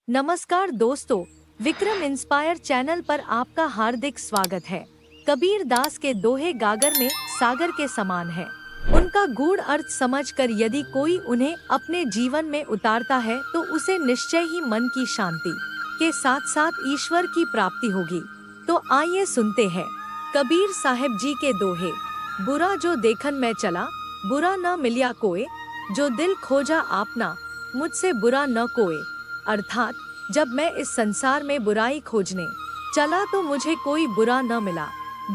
नमस्कार दोस्तों, Vikram inspire channel पर आपका हार्दिक स्वागत है। कबीर दास के दोहे गागर में सागर के समान है। उनका गूढ़ अर्थ समझकर यदि कोई उन्हें अपने जीवन में उतारता है तो उसे निश्चय ही मन की शांति के साथ साथ ईश्वर की प्राप्ति होगी। तो आइए सुनते हैं कबीर साहिब जी के दोहे। बुरा जो देखन में चला, बुरा न मिलिया कोय, जो दिल खोजा आपना, मुझसे बुरा न कोय। अर्थात जब मैं इस संसार में बुराई खोजने चला तो मुझे कोई बुरा न मिला।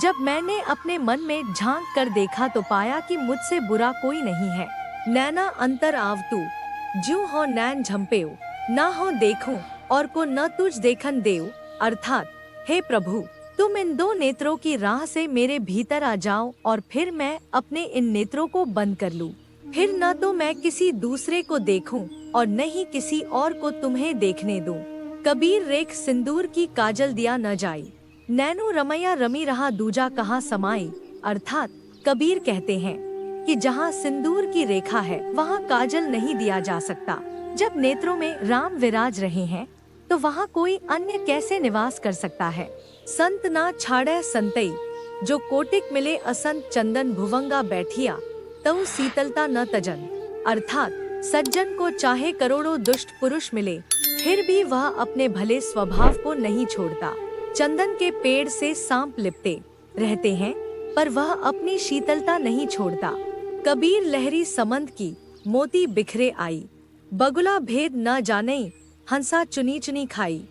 जब मैंने अपने मन में झांक कर देखा तो पाया कि मुझसे बुरा कोई नहीं है। नैना अंतर आवतू, ज्यों हो नैन झम्पेऊ, ना हो देखूं और को न तुझ देखन देव। अर्थात हे प्रभु, तुम इन दो नेत्रों की राह से मेरे भीतर आ जाओ और फिर मैं अपने इन नेत्रों को बंद कर लूं। फिर न तो मैं किसी दूसरे को देखूं और न ही किसी और को तुम्हें देखने दूं। कबीर रेख सिंदूर की काजल दिया न जाई, नैनो रमैया रमी रहा दूजा कहाँ समाई। अर्थात कबीर कहते हैं कि जहाँ सिंदूर की रेखा है वहाँ काजल नहीं दिया जा सकता। जब नेत्रों में राम विराज रहे हैं तो वहाँ कोई अन्य कैसे निवास कर सकता है। संत ना छाड़े संतई, जो कोटिक मिले असंत चंदन भुवंगा बैठिया, तऊ शीतलता न तजन। अर्थात सज्जन को चाहे करोड़ों दुष्ट पुरुष मिले फिर भी वह अपने भले स्वभाव को नहीं छोड़ता। चंदन के पेड़ से सांप लिपटे रहते हैं पर वह अपनी शीतलता नहीं छोड़ता। कबीर लहरी समंद की, मोती बिखरे आई, बगुला भेद न जाने, हंसा चुनी चुनी खाई।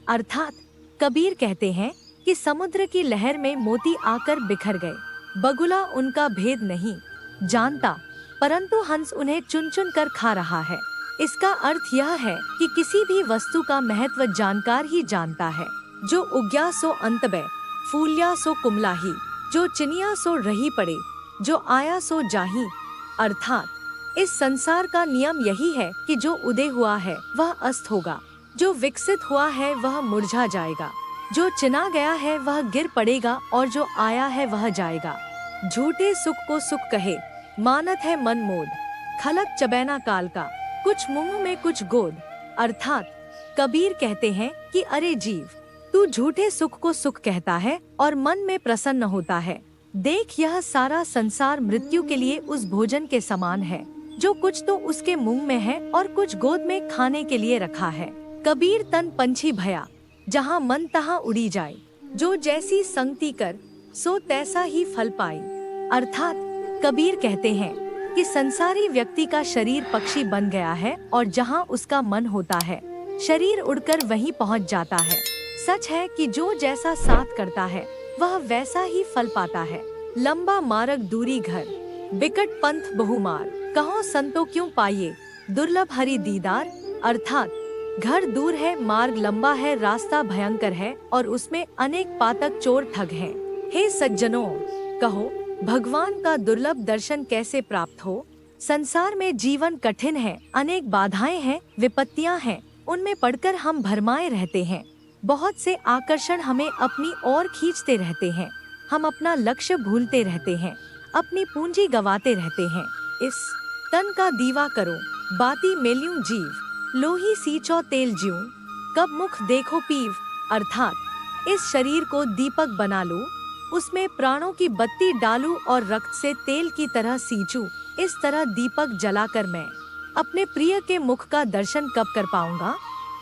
अर्थात कबीर कहते हैं कि समुद्र की लहर में मोती आकर बिखर गए, बगुला उनका भेद नहीं जानता परंतु हंस उन्हें चुन चुन कर खा रहा है। इसका अर्थ यह है कि किसी भी वस्तु का महत्व जानकार ही जानता है। जो उग्या सो अंतबे, फूलिया सो कुमलाही, जो चिनिया सो रही पड़े, जो आया सो जाही। अर्थात इस संसार का नियम यही है कि जो उदय हुआ है वह अस्त होगा, जो विकसित हुआ है वह मुरझा जाएगा, जो चिना गया है वह गिर पड़ेगा और जो आया है वह जाएगा। झूठे सुख को सुख कहे, मानत है मन मोद, खलक चबैना काल का, कुछ मुंह में कुछ गोद। अर्थात कबीर कहते हैं कि अरे जीव, तू झूठे सुख को सुख कहता है और मन में प्रसन्न होता है। देख, यह सारा संसार मृत्यु के लिए उस भोजन के समान है जो कुछ तो उसके मुंह में है और कुछ गोद में खाने के लिए रखा है। कबीर तन पंछी भया, जहाँ मन तहाँ उड़ी जाए, जो जैसी संगति कर सो तैसा ही फल पाई। अर्थात कबीर कहते हैं कि संसारी व्यक्ति का शरीर पक्षी बन गया है और जहाँ उसका मन होता है शरीर उड़कर वहीं पहुँच जाता है। सच है कि जो जैसा साथ करता है वह वैसा ही फल पाता है। लंबा मार्ग दूरी घर, बिकट पंथ बहुमार, कहो संतो क्यों पाइए, दुर्लभ हरि दीदार। अर्थात घर दूर है, मार्ग लंबा है, रास्ता भयंकर है और उसमें अनेक पातक चोर ठग हैं। हे सज्जनों, कहो भगवान का दुर्लभ दर्शन कैसे प्राप्त हो। संसार में जीवन कठिन है, अनेक बाधाएं हैं, विपत्तियां हैं, उनमें पड़कर हम भरमाए रहते हैं। बहुत से आकर्षण हमें अपनी ओर खींचते रहते हैं, हम अपना लक्ष्य भूलते रहते हैं, अपनी पूंजी गवाते रहते हैं। इस तन का दीवा करो, बाती मेल्यूं जीव, लोही सींचो तेल ज्यूं, कब मुख देखो पीव। अर्थात इस शरीर को दीपक बना लो, उसमें प्राणों की बत्ती डालूं और रक्त से तेल की तरह सींचूं। इस तरह दीपक जलाकर मैं अपने प्रिय के मुख का दर्शन कब कर पाऊंगा।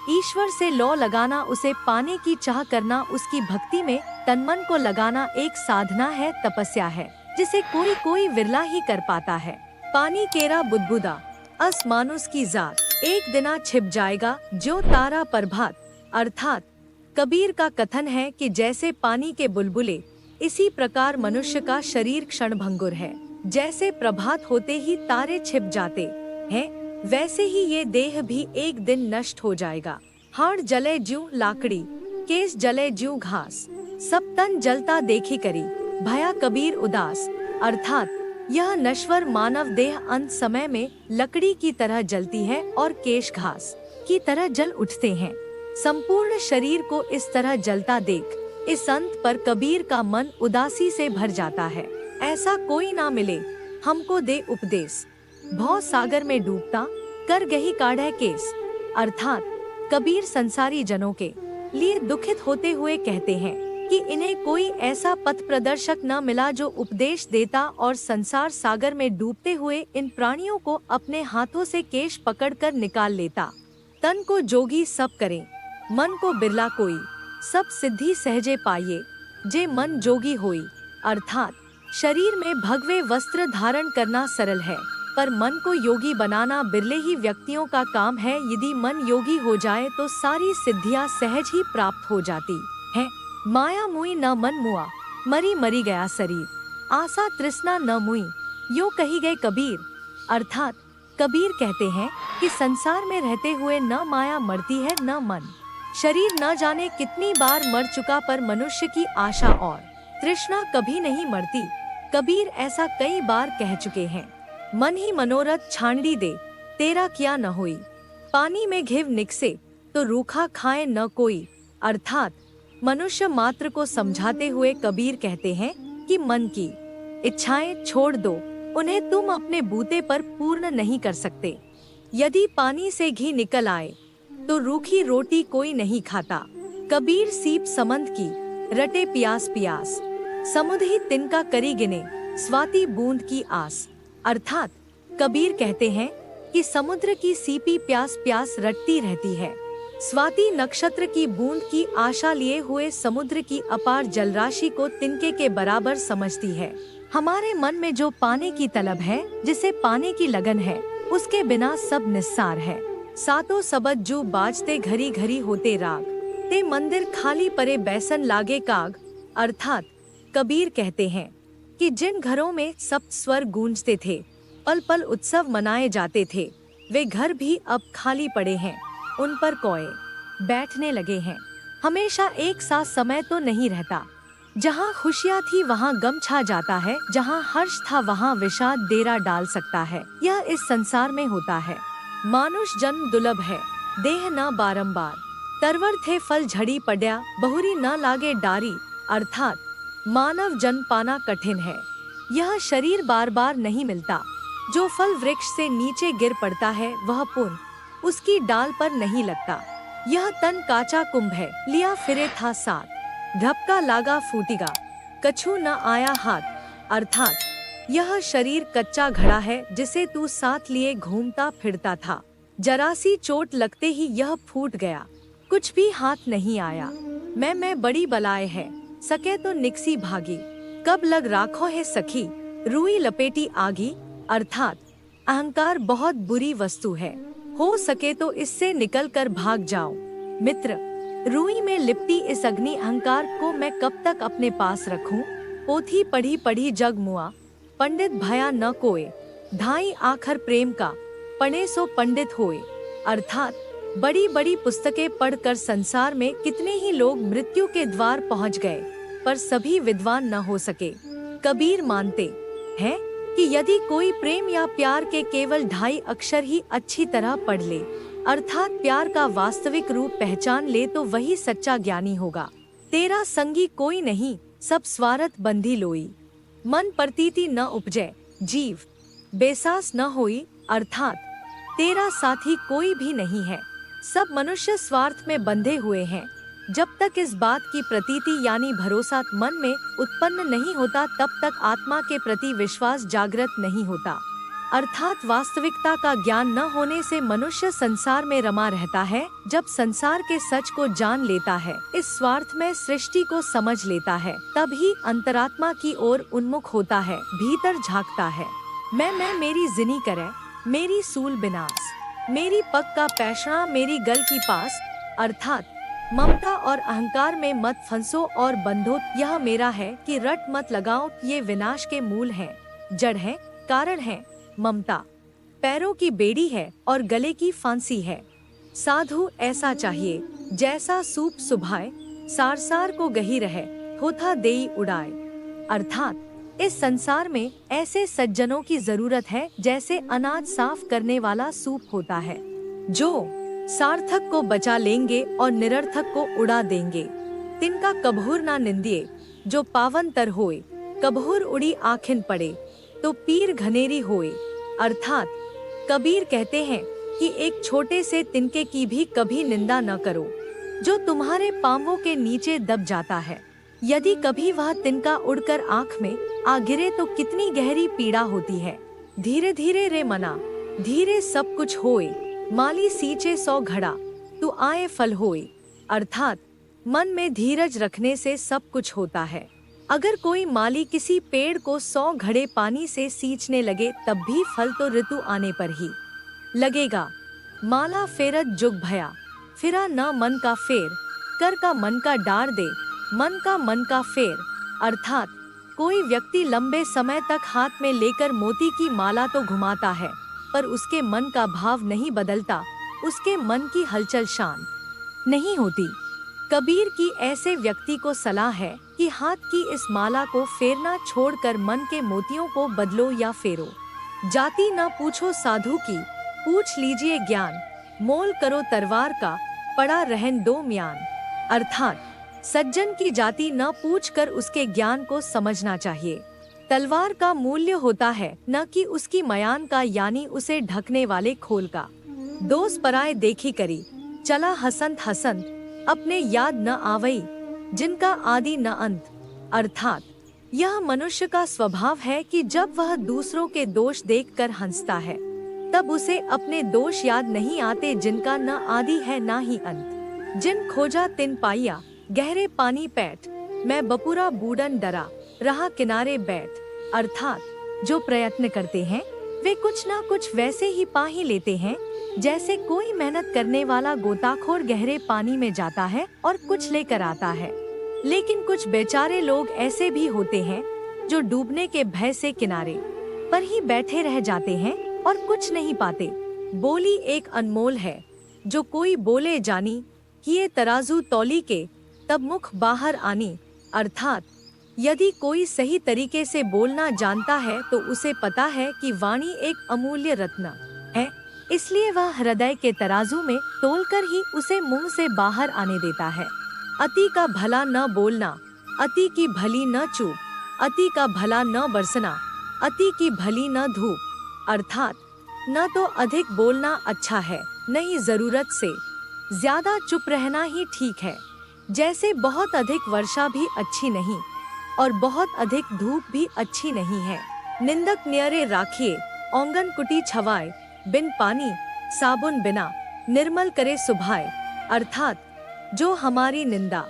ईश्वर से लौ लगाना, उसे पाने की चाह करना, उसकी भक्ति में तन मन को लगाना एक साधना है, तपस्या है, जिसे कोई कोई विरला ही कर पाता है। पानी केरा बुदबुदा, अस मानुस की जात, एक दिना छिप जाएगा जो तारा प्रभात। अर्थात कबीर का कथन है कि जैसे पानी के बुलबुले इसी प्रकार मनुष्य का शरीर क्षणभंगुर है। जैसे प्रभात होते ही तारे छिप जाते हैं वैसे ही ये देह भी एक दिन नष्ट हो जाएगा। हाड़ जले ज्यों लाकड़ी, केस जले ज्यों घास, सब तन जलता देखी करी, भया कबीर उदास। अर्थात यह नश्वर मानव देह अंत समय में लकड़ी की तरह जलती है और केश घास की तरह जल उठते हैं। संपूर्ण शरीर को इस तरह जलता देख इस अंत पर कबीर का मन उदासी से भर जाता है। ऐसा कोई ना मिले हमको दे उपदेश, भव सागर में डूबता कर गही काढ़े केस। अर्थात कबीर संसारी जनों के लिए दुखित होते हुए कहते हैं कि इन्हें कोई ऐसा पथ प्रदर्शक न मिला जो उपदेश देता और संसार सागर में डूबते हुए इन प्राणियों को अपने हाथों से केश पकड़कर निकाल लेता। तन को जोगी सब करे, मन को बिरला कोई, सब सिद्धि सहजे पाइए, जे मन जोगी होई। अर्थात शरीर में भगवे वस्त्र धारण करना सरल है, पर मन को योगी बनाना बिरले ही व्यक्तियों का काम है। यदि मन योगी हो जाए तो सारी सिद्धियां सहज ही प्राप्त हो जाती हैं। माया मुई न मन मुआ, मरी मरी गया शरीर, आशा तृष्णा न मुई, यो कही गए कबीर। अर्थात कबीर कहते हैं कि संसार में रहते हुए न माया मरती है न मन। शरीर न जाने कितनी बार मर चुका, पर मनुष्य की आशा और तृष्णा कभी नहीं मरती। कबीर ऐसा कई बार कह चुके हैं। मन ही मनोरथ छांडी दे, तेरा किया न होई, पानी में घिव निकसे तो रूखा खाए न कोई। अर्थात मनुष्य मात्र को समझाते हुए कबीर कहते हैं कि मन की इच्छाएं छोड़ दो, उन्हें तुम अपने बूते पर पूर्ण नहीं कर सकते। यदि पानी से घी निकल आए तो रूखी रोटी कोई नहीं खाता। कबीर सीप समंद की रटे प्यास प्यास, समुद्र ही तिनका करी गिने, स्वाति बूंद की आस। अर्थात कबीर कहते हैं कि समुद्र की सीपी प्यास प्यास रटती रहती है, स्वाति नक्षत्र की बूंद की आशा लिए हुए समुद्र की अपार जलराशि को तिनके के बराबर समझती है। हमारे मन में जो पाने की तलब है, जिसे पाने की लगन है, उसके बिना सब निस्सार है। सातों सबद जो बाजते घड़ी घड़ी होते राग, ते मंदिर खाली परे बैसन लागे काग। अर्थात कबीर कहते हैं कि जिन घरों में सप्त स्वर गूंजते थे, पल पल उत्सव मनाए जाते थे, वे घर भी अब खाली पड़े हैं। उन पर कोए बैठने लगे हैं। हमेशा एक सा समय तो नहीं रहता। जहाँ खुशियाँ थी वहाँ गम छा जाता है, जहाँ हर्ष था वहाँ विषाद डेरा डाल सकता है। यह इस संसार में होता है। मानुष जन्म दुर्लभ है, देह न बारंबार, तरवर थे फल झड़ी पड्या, बहुरी न लागे डारी। अर्थात मानव जन्म पाना कठिन है। यह शरीर बार बार नहीं मिलता। जो फल वृक्ष से नीचे गिर पड़ता है वह पुनः उसकी डाल पर नहीं लगता। यह तन काचा कुंभ है, लिया फिरे था साथ, धपका लागा फूटिगा, कछु न आया हाथ। अर्थात यह शरीर कच्चा घड़ा है, जिसे तू साथ लिए घूमता फिरता था। जरा सी चोट लगते ही यह फूट गया, कुछ भी हाथ नहीं आया। मैं बड़ी बलाए है, सके तो निकसी भागी, कब लग राखो है सखी, रुई लपेटी आगी। अर्थात अहंकार बहुत बुरी वस्तु है, हो सके तो इससे निकलकर भाग जाओ। मित्र, रुई में लिपटी इस अग्नि अहंकार को मैं कब तक अपने पास रखूं? पोथी पढ़ी पढ़ी जग मुआ, पंडित भया न कोय, ढाई आखर प्रेम का, पढ़े सो पंडित होए। अर्थात बड़ी बड़ी पुस्तकें पढ़कर संसार में कितने ही लोग मृत्यु के द्वार पहुंच गए, पर सभी विद्वान न हो सके। कबीर मानते हैं कि यदि कोई प्रेम या प्यार के केवल 2.5 अक्षर ही अच्छी तरह पढ़ ले, अर्थात प्यार का वास्तविक रूप पहचान ले, तो वही सच्चा ज्ञानी होगा। तेरा संगी कोई नहीं, सब स्वार्थ बंधी लोई, मन प्रतीति न उपजै, जीव बेसास न होई। अर्थात तेरा साथी कोई भी नहीं है, सब मनुष्य स्वार्थ में बंधे हुए हैं। जब तक इस बात की प्रतीति यानी भरोसा मन में उत्पन्न नहीं होता, तब तक आत्मा के प्रति विश्वास जागृत नहीं होता। अर्थात वास्तविकता का ज्ञान न होने से मनुष्य संसार में रमा रहता है। जब संसार के सच को जान लेता है, इस स्वार्थ में सृष्टि को समझ लेता है, तब ही अंतरात्मा की ओर उन्मुख होता है, भीतर झांकता है। मैं मेरी जिनी करे, मेरी सूल बिनास, मेरी पग का पैशना मेरी गल की पास। अर्थात ममता और अहंकार में मत फंसो और बंधो, यह मेरा है कि रट मत लगाओ, ये विनाश के मूल हैं, जड़ है, कारण है। ममता पैरों की बेड़ी है और गले की फांसी है। साधु ऐसा चाहिए जैसा सूप सुभाए, सार सार को गही रहे, होथा देई उड़ाए। अर्थात इस संसार में ऐसे सज्जनों की जरूरत है जैसे अनाज साफ करने वाला सूप होता है, जो सार्थक को बचा लेंगे और निरर्थक को उड़ा देंगे। तिनका कबहूर ना निंदिए, जो पावन तर होए, कबहूर उड़ी आखिन पड़े, तो पीर घनेरी होए। अर्थात कबीर कहते हैं कि एक छोटे से तिनके की भी कभी निंदा न करो, जो तुम्हारे पांवों के नीचे दब जाता है। यदि कभी वह तिनका उड़कर आँख में आ गिरे तो कितनी गहरी पीड़ा होती है। धीरे धीरे रे मना, धीरे सब कुछ होए, माली सींचे 100 घड़ा, तू आए फल होए। अर्थात मन में धीरज रखने से सब कुछ होता है। अगर कोई माली किसी पेड़ को 100 घड़े पानी से सींचने लगे तब भी फल तो ऋतु आने पर ही लगेगा। माला फेरत जुग भया, फिरा न मन का फेर, कर का मन का डार दे, मन का फेर। अर्थात कोई व्यक्ति लंबे समय तक हाथ में लेकर मोती की माला तो घुमाता है, पर उसके मन का भाव नहीं बदलता, उसके मन की हलचल शांत नहीं होती। कबीर की ऐसे व्यक्ति को सलाह है कि हाथ की इस माला को फेरना छोड़कर मन के मोतियों को बदलो या फेरो। जाति न पूछो साधु की, पूछ लीजिए ज्ञान, मोल करो तरवार का, पड़ा रहन दो म्यान। अर्थात सज्जन की जाति न पूछकर उसके ज्ञान को समझना चाहिए। तलवार का मूल्य होता है न कि उसकी मयान का, यानी उसे ढकने वाले खोल का। दोष पराए देखी करी, चला हसंत हसंत, अपने याद न आवई, जिनका आदि न अंत। अर्थात यह मनुष्य का स्वभाव है कि जब वह दूसरों के दोष देखकर हंसता है तब उसे अपने दोष याद नहीं आते, जिनका न आदि है न ही अंत। जिन खोजा तिन पाइया, गहरे पानी पैठ, मैं बपुरा बूढ़न डरा, रहा किनारे बैठ। अर्थात जो प्रयत्न करते हैं वे कुछ ना कुछ वैसे ही पा ही लेते हैं, जैसे कोई मेहनत करने वाला गोताखोर गहरे पानी में जाता है और कुछ लेकर आता है। लेकिन कुछ बेचारे लोग ऐसे भी होते हैं जो डूबने के भय से किनारे पर ही बैठे रह जाते हैं और कुछ नहीं पाते। बोली एक अनमोल है, जो कोई बोले जानी, किए तराजू तौली के, तब मुख बाहर आनी। अर्थात यदि कोई सही तरीके से बोलना जानता है तो उसे पता है कि वाणी एक अमूल्य रत्न है, इसलिए वह हृदय के तराजू में तोलकर ही उसे मुंह से बाहर आने देता है। अति का भला न बोलना, अति की भली न चूप, अति का भला न बरसना, अति की भली न धूप। अर्थात न तो अधिक बोलना अच्छा है, न ही जरूरत से ज्यादा चुप रहना ही ठीक है। जैसे बहुत अधिक वर्षा भी अच्छी नहीं और बहुत अधिक धूप भी अच्छी नहीं है। निंदक न्यारे राखिए, औंगन कुटी छवाए, बिन पानी साबुन बिना, निर्मल करे सुभाए। अर्थात जो हमारी निंदा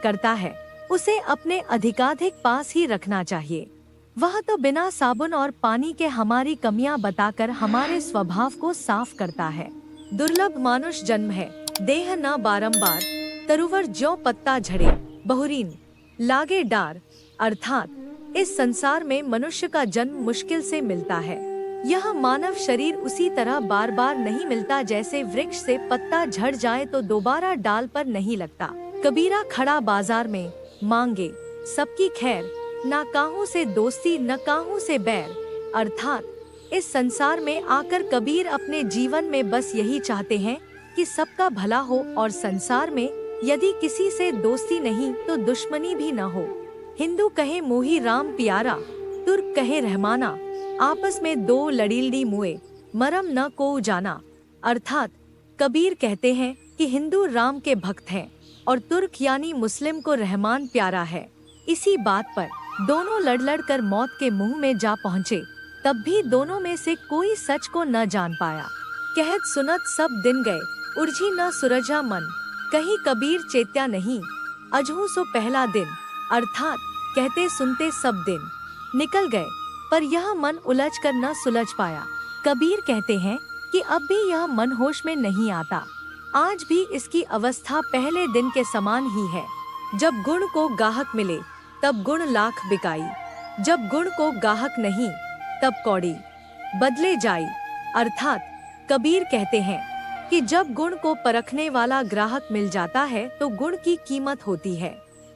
करता है उसे अपने अधिकाधिक पास ही रखना चाहिए। वह तो बिना साबुन और पानी के हमारी कमियां बताकर हमारे स्वभाव को साफ करता है। दुर्लभ मानुष जन्म है, देह न बारंबार, तरुवर ज्यों पत्ता झड़े, बहुरीन लागे डार। अर्थात इस संसार में मनुष्य का जन्म मुश्किल से मिलता है। यह मानव शरीर उसी तरह बार बार नहीं मिलता जैसे वृक्ष से पत्ता झड़ जाए तो दोबारा डाल पर नहीं लगता। कबीरा खड़ा बाजार में, मांगे सबकी खैर, ना काहू से दोस्ती न काहू से बैर। अर्थात इस संसार में आकर कबीर अपने जीवन में बस यही चाहते हैं कि सबका भला हो और संसार में यदि किसी से दोस्ती नहीं तो दुश्मनी भी न हो। हिंदू कहे मोही राम प्यारा, तुर्क कहे रहमाना, आपस में दो लड़ीलड़ी मुए, मरम न को जाना। अर्थात कबीर कहते हैं कि हिंदू राम के भक्त हैं और तुर्क यानी मुस्लिम को रहमान प्यारा है। इसी बात पर दोनों लड़ कर मौत के मुंह में जा पहुँचे, तब भी दोनों में से कोई सच को न जान पाया। कहत सुनत सब दिन गए, उर्झी न सुरजा मन, कहीं कबीर चेत्या नहीं, अजहू सो पहला दिन। अर्थात कहते सुनते सब दिन निकल गए पर यह मन उलझ कर न सुलझ पाया। कबीर कहते हैं कि अब भी यह मन होश में नहीं आता। आज भी इसकी अवस्था पहले दिन के समान ही है। जब गुण को गाहक मिले तब गुण लाख बिकाई, जब गुण को गाहक नहीं तब कौड़ी बदले जाई। अर्थात कबीर कहते हैं कि जब गुण को परखने वाला ग्राहक मिल जाता है तो गुण की कीमत होती है,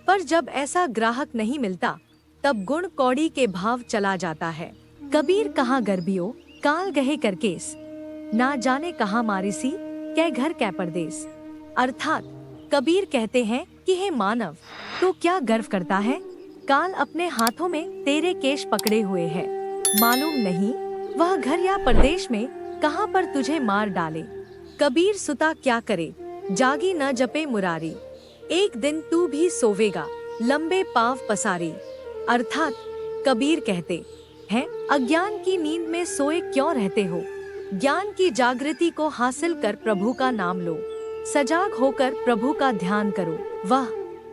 पर जब ऐसा ग्राहक नहीं मिलता तब गुण कौड़ी के भाव चला जाता है। कबीर कहाँ गर्भियो काल गहे करकेस, ना जाने कहाँ मारिसी कै घर कै परदेस। अर्थात कबीर कहते हैं कि हे मानव, तो क्या गर्व करता है? काल अपने हाथों में तेरे केश पकड़े हुए है, मालूम नहीं वह घर या परदेश में कहाँ पर तुझे मार डाले। कबीर सुता क्या करे, जागी न जपे मुरारी। एक दिन तू भी सोवेगा, लंबे पाँव पसारी। अर्थात कबीर कहते हैं, अज्ञान की नींद में सोए क्यों रहते हो। ज्ञान की जागृति को हासिल कर प्रभु का नाम लो। सजाग होकर प्रभु का ध्यान करो।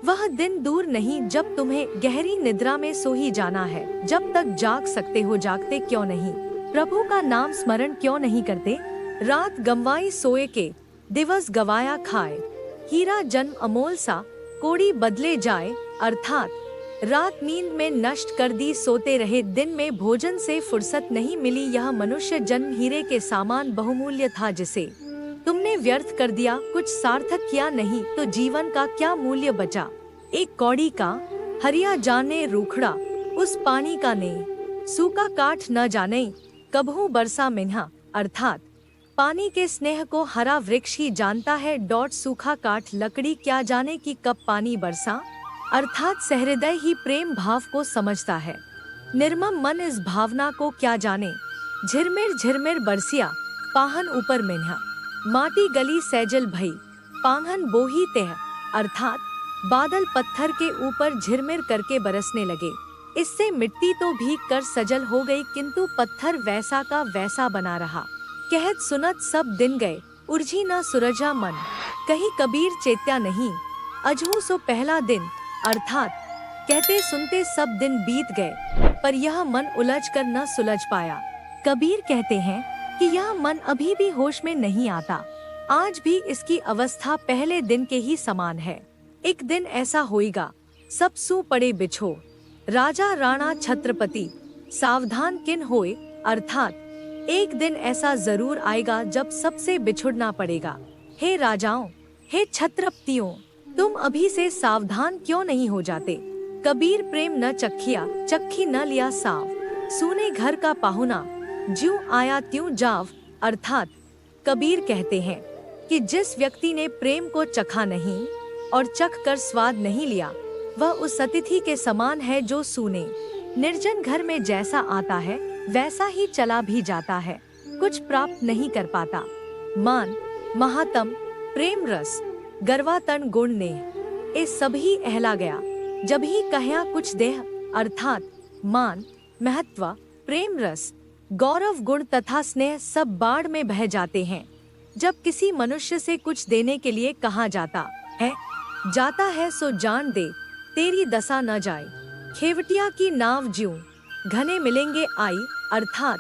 वह दिन दूर नहीं जब तुम्हें गहरी निद्रा में सो ही जाना है। जब तक जाग सकते हो जागते क्यों नहीं, प्रभु का नाम स्मरण क्यों नहीं करते। रात गंवाई सोए के, दिवस गवाया खाए। हीरा जन्म अमोल सा, कोड़ी बदले जाए। अर्थात रात नींद में नष्ट कर दी, सोते रहे। दिन में भोजन से फुर्सत नहीं मिली। यह मनुष्य जन्म हीरे के समान बहुमूल्य था, जिसे तुमने व्यर्थ कर दिया। कुछ सार्थक किया नहीं तो जीवन का क्या मूल्य बचा। एक कौड़ी का हरिया जाने रूखड़ा, उस पानी का ने सूखा काठ न जाने, कबहू बरसा मिन्हा। अर्थात पानी के स्नेह को हरा वृक्ष ही जानता है। सूखा काठ लकड़ी क्या जाने कि कब पानी बरसा। अर्थात सहृदय ही प्रेम भाव को समझता है। निर्मम मन इस भावना को क्या जाने। झिरमिर झिरमिर बरसिया, पाहन ऊपर मिन्हा। माटी गली सैजल भई, पांगन बोही तेह। अर्थात बादल पत्थर के ऊपर झिरमिर करके बरसने लगे। इससे मिट्टी तो भीग कर सजल हो गई, किंतु पत्थर वैसा का वैसा बना रहा। कहत सुनत सब दिन गए, उर्झी न सुरजा मन। कहीं कबीर चेत्या नहीं, अजहू सो पहला दिन। अर्थात कहते सुनते सब दिन बीत गए, पर यह मन उलझ कर न सुलझ पाया। कबीर कहते हैं कि यह मन अभी भी होश में नहीं आता। आज भी इसकी अवस्था पहले दिन के ही समान है। एक दिन ऐसा होएगा, सब सू पड़े बिछो। राजा राणा छत्रपति, सावधान किन होए। अर्थात एक दिन ऐसा जरूर आएगा जब सबसे बिछुड़ना पड़ेगा। हे राजाओं, हे छत्रपतियों, तुम अभी से सावधान क्यों नहीं हो जाते। कबीर प्रेम न चखिया, चखी न लिया साव। सूने घर का पाहुना, ज्यों आया त्यों जाव। अर्थात कबीर कहते हैं कि जिस व्यक्ति ने प्रेम को चखा नहीं और चख कर स्वाद नहीं लिया, वह उस अतिथि के समान है जो सूने निर्जन घर में जैसा आता है वैसा ही चला भी जाता है, कुछ प्राप्त नहीं कर पाता। मान महातम प्रेम रस, गर्वातन गुण ने ए सभी अहला गया। जब ही कहया कुछ देह। अर्थात मान, महत्व, प्रेम रस, गौरव, गुण तथा स्नेह सब बाढ़ में बह जाते हैं। जब किसी मनुष्य से कुछ देने के लिए कहा जाता है सो जान दे, तेरी दशा न जाए। खेवटिया की नाव ज्यूं घने मिलेंगे आई। अर्थात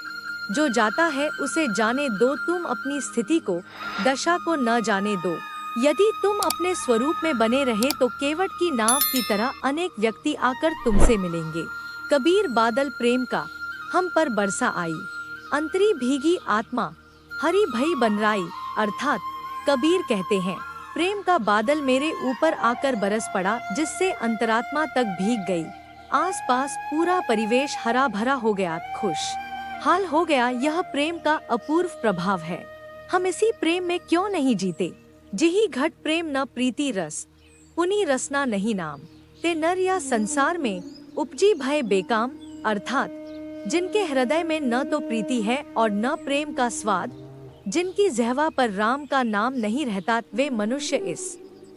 जो जाता है उसे जाने दो, तुम अपनी स्थिति को, दशा को न जाने दो। यदि तुम अपने स्वरूप में बने रहे तो केवट की नाव की तरह अनेक व्यक्ति आकर तुमसे मिलेंगे। कबीर बादल प्रेम का हम पर बरसा आई, अंतरी भीगी आत्मा हरी भई बनराई। अर्थात कबीर कहते हैं, प्रेम का बादल मेरे ऊपर आकर बरस पड़ा, जिससे अंतरात्मा तक भीग गई। आसपास पूरा परिवेश हरा भरा हो गया, खुश हाल हो गया। यह प्रेम का अपूर्व प्रभाव है। हम इसी प्रेम में क्यों नहीं जीते। जिही घट प्रेम न प्रीति रस, पुनि रसना नहीं नाम। ते नर या संसार में उपजी भय बेकाम। अर्थात जिनके हृदय में न तो प्रीति है और न प्रेम का स्वाद, जिनकी जिह्वा पर राम का नाम नहीं रहता, वे मनुष्य इस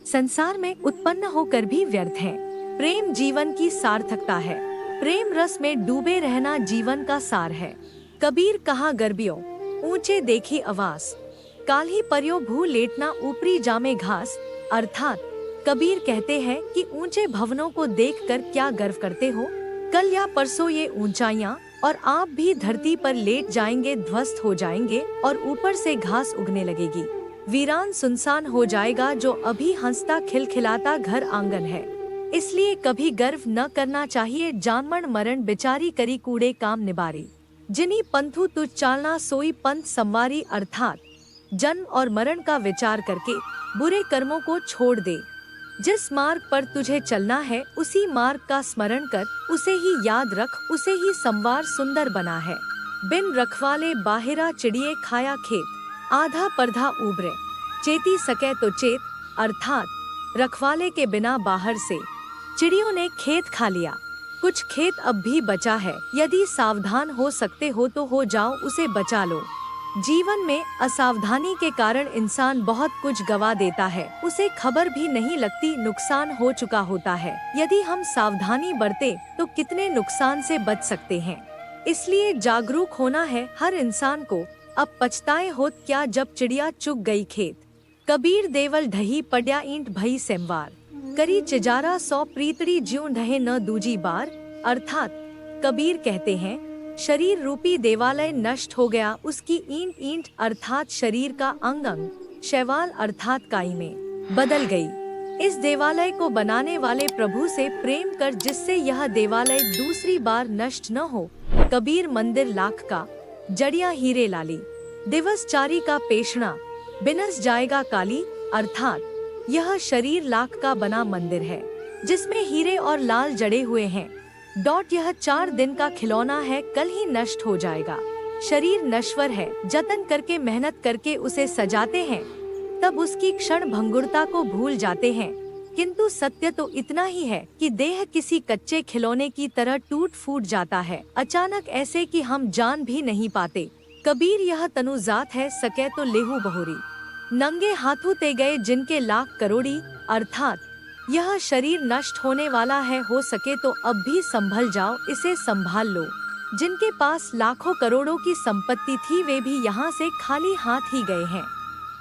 संसार में उत्पन्न होकर भी व्यर्थ हैं। प्रेम जीवन की सार्थकता है। प्रेम रस में डूबे रहना जीवन का सार है। कबीर कहा गर्बियों, ऊंचे देखी आवास, काल्ही पर्यो भू लेटना ऊपरी जामे घास। अर्थात कबीर कहते हैं कि ऊंचे भवनों को देखकर क्या गर्व करते हो। कल या परसों ये ऊंचाइयां और आप भी धरती पर लेट जाएंगे, ध्वस्त हो जाएंगे और ऊपर से घास उगने लगेगी। वीरान सुनसान हो जाएगा जो अभी हंसता खिलखिलाता घर आंगन है। इसलिए कभी गर्व न करना चाहिए। जानमण मरण बिचारी करी कूड़े काम निबारी, जिनी पंथु तुझ चालना सोई पंथ संवारी। अर्थात जन्म और मरण का विचार करके बुरे कर्मों को छोड़ दे। जिस मार्ग पर तुझे चलना है उसी मार्ग का स्मरण कर, उसे ही याद रख, उसे ही संवार सुंदर बना है। बिन रखवाले बाहिरा चिड़िए खाया खेत, आधा परधा उबरे, चेती सके तो चेत। अर्थात रखवाले के बिना बाहर से चिड़ियों ने खेत खा लिया। कुछ खेत अब भी बचा है, यदि सावधान हो सकते हो तो हो जाओ, उसे बचा लो। जीवन में असावधानी के कारण इंसान बहुत कुछ गवा देता है, उसे खबर भी नहीं लगती नुकसान हो चुका होता है। यदि हम सावधानी बरते तो कितने नुकसान से बच सकते हैं। इसलिए जागरूक होना है हर इंसान को। अब पछताए होत क्या जब चिड़िया चुग गई खेत। कबीर देवल ढही पड्या ईंट भई सेमवार, करी चिजारा सौ प्रीतड़ी ज्यूं ढहे न दूजी बार। अर्थात कबीर कहते हैं, शरीर रूपी देवालय नष्ट हो गया, उसकी ईंट ईंट अर्थात शरीर का अंग अंग, शैवाल अर्थात काई में बदल गई। इस देवालय को बनाने वाले प्रभु से प्रेम कर, जिससे यह देवालय दूसरी बार नष्ट न हो। कबीर मंदिर लाख का, जड़िया हीरे लाली, दिवस चारी का पेशना, बिनस जाएगा काली। अर्थात यह शरीर लाख का बना मंदिर है, जिसमें हीरे और लाल जड़े हुए हैं। यह 4 दिन का खिलौना है, कल ही नष्ट हो जाएगा। शरीर नश्वर है, जतन करके मेहनत करके उसे सजाते हैं, तब उसकी क्षण भंगुरता को भूल जाते हैं। किंतु सत्य तो इतना ही है कि देह किसी कच्चे खिलौने की तरह टूट फूट जाता है, अचानक ऐसे कि हम जान भी नहीं पाते। कबीर यह तनुजात है, सके तो लेहू बहोरी, नंगे हाथों ते गए जिनके लाख करोड़ी। अर्थात यह शरीर नष्ट होने वाला है, हो सके तो अब भी संभल जाओ, इसे संभाल लो। जिनके पास लाखों करोड़ों की संपत्ति थी वे भी यहाँ से खाली हाथ ही गए हैं।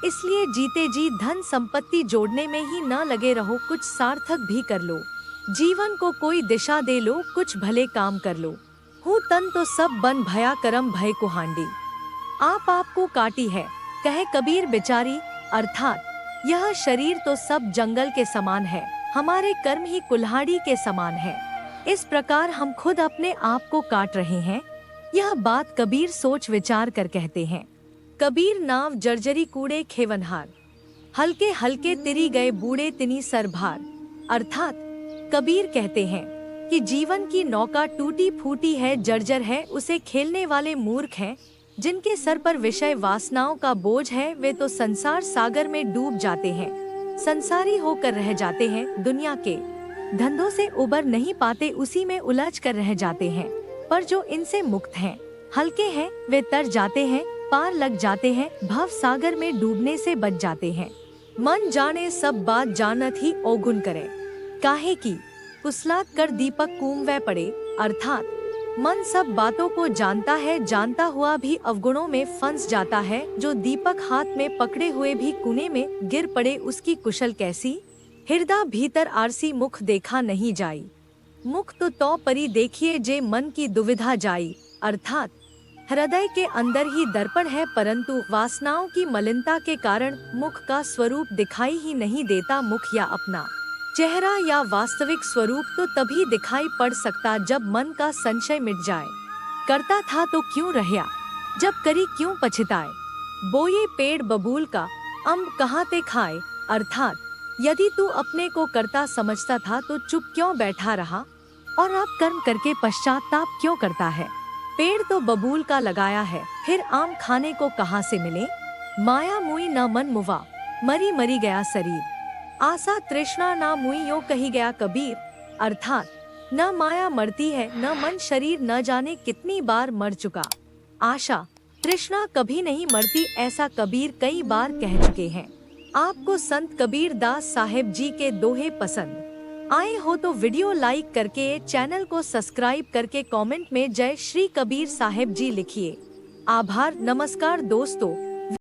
इसलिए जीते जी धन संपत्ति जोड़ने में ही न लगे रहो, कुछ सार्थक भी कर लो। जीवन को कोई दिशा दे लो, कुछ भले काम कर लो। हूँ तन तो सब बन भया करम भय को हांडी, आपको काटी है कहे कबीर बिचारी। अर्थात यह शरीर तो सब जंगल के समान है, हमारे कर्म ही कुल्हाड़ी के समान है। इस प्रकार हम खुद अपने आप को काट रहे हैं। यह बात कबीर सोच विचार कर कहते हैं। कबीर नाव जर्जरी कूड़े खेवनहार, हल्के हल्के तिरी गए बूढ़े तिनी सरभार। अर्थात कबीर कहते हैं कि जीवन की नौका टूटी फूटी है, जर्जर है, उसे खेलने वाले मूर्ख हैं। जिनके सर पर विषय वासनाओं का बोझ है, वे तो संसार सागर में डूब जाते हैं, संसारी होकर रह जाते हैं, दुनिया के धंधों से उबर नहीं पाते, उसी में उलझ कर रह जाते हैं। पर जो इनसे मुक्त हैं, हल्के हैं, वे तर जाते हैं, पार लग जाते हैं, भव सागर में डूबने से बच जाते हैं। मन जाने सब बात जानत ही औगुन करे, काहे की कुसलात कर दीपक कुम वह पड़े। अर्थात मन सब बातों को जानता है, जानता हुआ भी अवगुणों में फंस जाता है। जो दीपक हाथ में पकड़े हुए भी कुएं में गिर पड़े, उसकी कुशल कैसी। हृदय भीतर आरसी मुख देखा नहीं जाई, मुख तो परी देखिए जे मन की दुविधा जाई। अर्थात हृदय के अंदर ही दर्पण है, परंतु वासनाओं की मलिनता के कारण मुख का स्वरूप दिखाई ही नहीं देता। मुख या अपना चेहरा या वास्तविक स्वरूप तो तभी दिखाई पड़ सकता जब मन का संशय मिट जाए। करता था तो क्यों रहया, जब करी क्यों पछताए। बोए पेड़ बबूल का, अम्ब कहाँ ते खाए। अर्थात यदि तू अपने को करता समझता था तो चुप क्यों बैठा रहा, और अब कर्म करके पश्चाताप क्यों करता है। पेड़ तो बबूल का लगाया है, फिर आम खाने को कहाँ से मिले। माया मुई न मन मुवा, मरी मरी गया शरीर, आशा तृष्णा ना मुई यो कही गया कबीर। अर्थात न माया मरती है, न मन शरीर न जाने कितनी बार मर चुका। आशा तृष्णा कभी नहीं मरती, ऐसा कबीर कई बार कह चुके हैं। आपको संत कबीर दास साहेब जी के दोहे पसंद आए हो तो वीडियो लाइक करके, चैनल को सब्सक्राइब करके कमेंट में जय श्री कबीर साहेब जी लिखिए। आभार, नमस्कार दोस्तों।